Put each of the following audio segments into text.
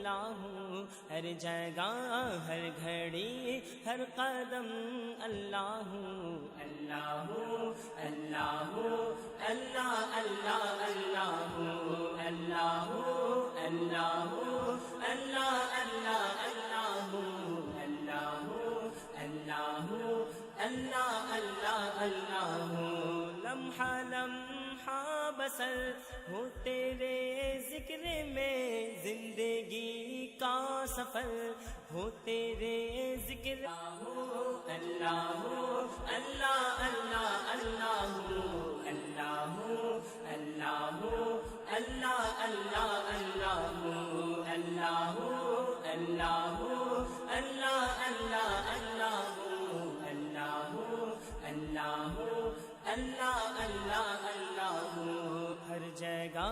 اللہ ہر جگہ ہر گھڑی ہر قدم اللہ اللہ اللہ اللہ اللہ اللہ اللہ اللہ اللہ اللہ اللہ اللہ اللہ اللہ لمحہ لمحہ بسر ہو تیرے ذکر میں زندگی کا سفر ہو تیرے ذکر اللہ اللہ اللہ اللہ اللہ اللہ اللہ اللہ اللہ اللہ اللہ اللہ اللہ اللہ اللہ اللہ اللہ ہر جگہ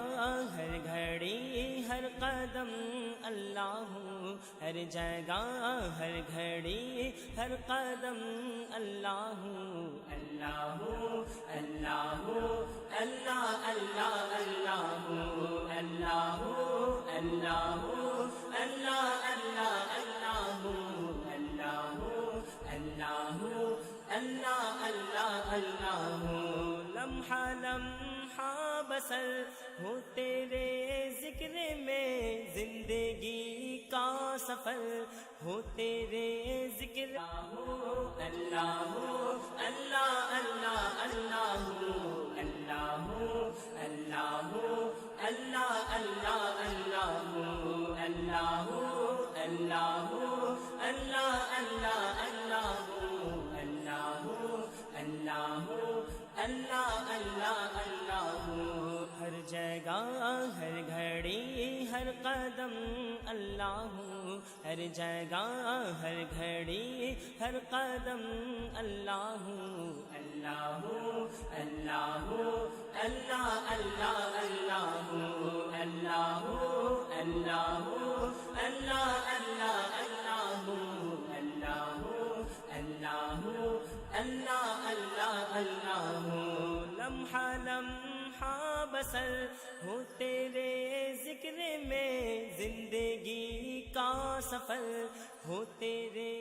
ہر گھڑی ہر قدم اللہ ہر جگہ ہر گھڑی ہر قدم اللہ اللہ اللہ اللہ اللہ اللہ اللہ اللہ اللہ اللہ اللہ اللہ اللہ لمحہ لمحہ بسر ہو تیرے ذکر میں زندگی کا سفر ہو تیرے ذکر اللہ اللہ اللہ اللہ اللہ اللہ اللہ اللہ اللہ اللہ اللہ اللہ اللہ اللہ اللہ اللہ اللہ ہر جگہ ہر گھڑی ہر قدم اللہ ہر جگہ ہر گھڑی ہر قدم اللہ اللہ اللہ اللہ اللہ اللہ اللہ اللہ اللہ اللہ اللہ اللہ اللہ لمحہ لمحہ بسر ہو تیرے ذکر میں زندگی کا سفر ہو تیرے